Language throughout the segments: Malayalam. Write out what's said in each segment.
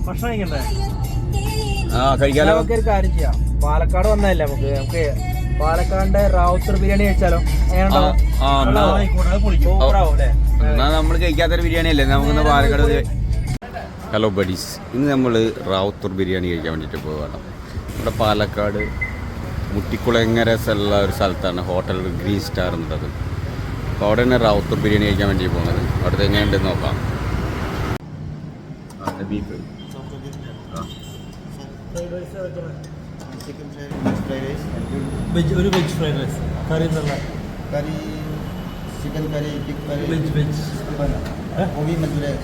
ഭക്ഷണം കഴിക്കണ്ടേ? കഴിക്കാലോ. നമുക്ക് ഒരു കാര്യം ചെയ്യാം, പാലക്കാട് വന്നതല്ലേ, നമുക്ക് പാലക്കാടിന്റെ റാവുത്തർ ബിരിയാണി കഴിച്ചാലോ? എന്നാ നമ്മൾ കഴിക്കാത്തൊരു ബിരിയാണി അല്ലേ, നമുക്കൊന്ന് പാലക്കാട്. ഹലോ ബഡീസ്, ഇന്ന് നമ്മൾ റാവുത്തർ ബിരിയാണി കഴിക്കാൻ വേണ്ടിയിട്ട് പോവുകയാണ്. ഇവിടെ പാലക്കാട് മുട്ടിക്കുളങ്ങര ഉള്ള ഒരു സ്ഥലത്താണ് ഹോട്ടൽ ഗ്രീൻ സ്റ്റാർ എന്നുള്ളത്. അപ്പോൾ അവിടെ തന്നെ റാവുത്തർ ബിരിയാണി കഴിക്കാൻ വേണ്ടി പോകുന്നത്. അവിടുത്തെ എങ്ങനെയുണ്ടെന്ന് നോക്കാം. ബീഫ് ഒരു വെജ് ഫ്രൈഡ് റൈസ്, കറി करी चिकन करी टिक करी വെജ് गोभी मंचूरियन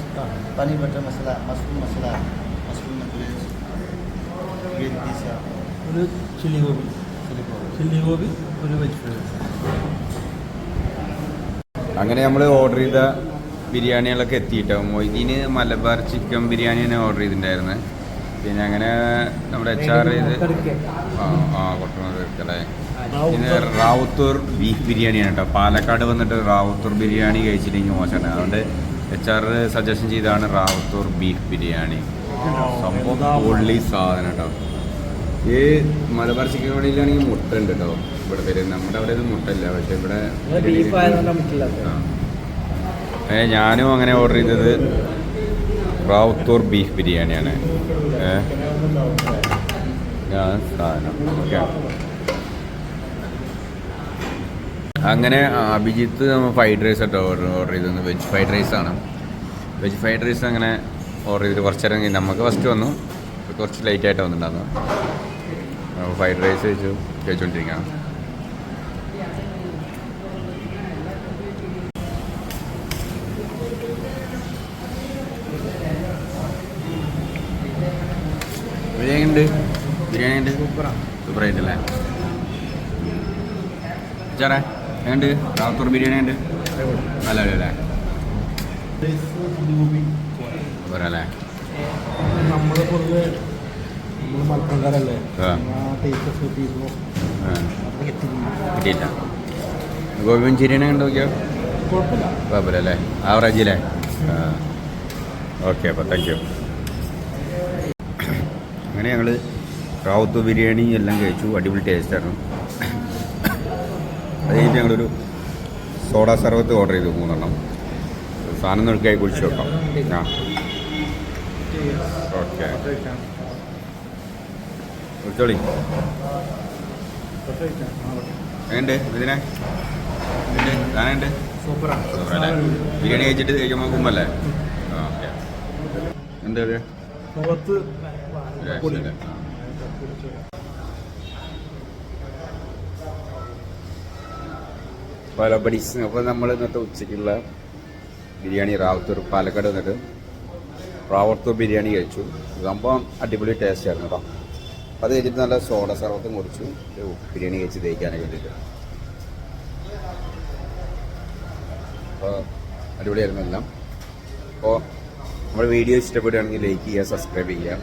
पनीर बटर मसाला मशरूम मंचूरियन ग्रीन पिज़्ज़ा ഒരു ചില്ലി ഗോബി ഒരു വെജ് ഫ്രൈഡ് റൈസ്. അങ്ങനെ നമ്മൾ ഓർഡർ ചെയ്ത ബിരിയാണികളൊക്കെ എത്തിയിട്ടോ. മൊയ്തീന് മലബാർ ചിക്കൻ ബിരിയാണിയാണ് ഓർഡർ ചെയ്തിട്ടുണ്ടായിരുന്നത്. പിന്നെ അങ്ങനെ നമ്മുടെ HR ചെയ്ത് കൊട്ടുന്നത് അല്ലേ. പിന്നെ റാവുത്തൂർ ബീഫ് ബിരിയാണിയാണ് കേട്ടോ. പാലക്കാട് വന്നിട്ട് റാവുത്തൂർ ബിരിയാണി കഴിച്ചില്ലെങ്കിൽ മോശമാണ്. അതുകൊണ്ട് HR സജഷൻ ചെയ്താണ് റാവുത്തൂർ ബീഫ് ബിരിയാണി. സംഭവം പൊള്ളി സാധനം കേട്ടോ. ഈ മലബാർ ചിക്കൻ ബിരിയാണിയിലാണെങ്കിൽ മുട്ട ഉണ്ട് കേട്ടോ. ഇവിടെ പേര് നമ്മുടെ അവിടെ ഇത് മുട്ടയില്ല, പക്ഷെ ഇവിടെ ഞാനും അങ്ങനെ ഓർഡർ ചെയ്തത് റാവുത്തൂർ ബീഫ് ബിരിയാണിയാണ്. സാധനം ഓക്കെ. അങ്ങനെ അഭിജിത്ത് നമ്മൾ ഫ്രൈഡ് റൈസ് ആയിട്ട് ഓർഡർ ചെയ്തത് വെജ് ഫ്രൈഡ് റൈസാണ്. വെജ് ഫ്രൈഡ് റൈസ് അങ്ങനെ ഓർഡർ ചെയ്തിട്ട് കുറച്ച് നേരം കഴിഞ്ഞ് നമുക്ക് ഫസ്റ്റ് വന്നു, കുറച്ച് ലേറ്റായിട്ട് വന്നിട്ടുണ്ടായിരുന്നു. Fried rice കഴിച്ചുകൊണ്ടിരിക്കുകയാണ്. ബിരിയാണി ഉണ്ട് സൂപ്പറായിട്ടല്ലേ ചേട്ടാ? എങ്ങനെയുണ്ട് റാവുത്തൂർ ബിരിയാണി? ഉണ്ട് നല്ല അല്ലേ? പോരല്ലേ? നമ്മൾ പൊതുവെ മലപ്പുറക്കാരല്ലേ, കിട്ടിയില്ല. ഗോപി മഞ്ചൂരിയനെ കണ്ടു നോക്കിയോ? കുഴപ്പമില്ല അല്ലേ? ആവറേജ് അല്ലേ? ഓക്കെ, അപ്പോൾ താങ്ക് യു. അങ്ങനെ ഞങ്ങൾ റാവുത്തൂർ ബിരിയാണി എല്ലാം കഴിച്ചു. അടിപൊളി ടേസ്റ്റായിരുന്നു. അത് കഴിഞ്ഞിട്ട് ഞങ്ങളൊരു സോഡ സർവത്ത് ഓർഡർ ചെയ്തു 3 എണ്ണം. സാധനം നോക്കിയായി കുടിച്ച് വെക്കാം. ഓക്കെ കുടിച്ചോളി. എങ്ങനെയുണ്ട് ഇതിനെ? സാധനമുണ്ട് സൂപ്പറല്ലേ? ബിരിയാണി കഴിച്ചിട്ട് കഴിക്കുമ്പോൾ കുമ്പല്ലേ? ഓക്കെ. എന്താ പാലപ്പടീസ്. അപ്പോൾ നമ്മൾ ഇന്നത്തെ ഉച്ചയ്ക്കുള്ള ബിരിയാണി റാവുത്തൂർ പാലക്കാട് വന്നിട്ട് റാവുത്തൂർ ബിരിയാണി കഴിച്ചു. സംഭവം അടിപൊളി ടേസ്റ്റ് ആയിരുന്നു കേട്ടോ. അത് കഴിഞ്ഞിട്ട് നല്ല സോഡ സർവത്തും കുടിച്ചു ബിരിയാണി കഴിച്ച് തേക്കാനൊക്കെ വേണ്ടിയിട്ട്. അപ്പോൾ അടിപൊളിയായിരുന്നു എല്ലാം. അപ്പോൾ നമ്മുടെ വീഡിയോ ഇഷ്ടപ്പെടുകയാണെങ്കിൽ ലൈക്ക് ചെയ്യുക, സബ്സ്ക്രൈബ് ചെയ്യുക.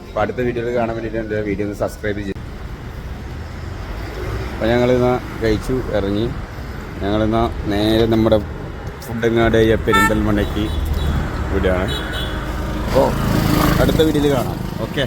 അപ്പോൾ അടുത്ത വീഡിയോയിൽ കാണാൻ വേണ്ടിയിട്ട് എൻ്റെ വീഡിയോ ഒന്ന് സബ്സ്ക്രൈബ് ചെയ്തു. അപ്പോൾ ഞങ്ങളിന്ന് കഴിച്ചു ഇറങ്ങി. ഞങ്ങളിന്ന് നേരെ നമ്മുടെ ഫുഡങ്ങാട് പെരിന്തൽമണ്ണയ്ക്ക് വിടുകയാണ്. അപ്പോൾ അടുത്ത വീഡിയോയിൽ കാണാം. ഓക്കെ.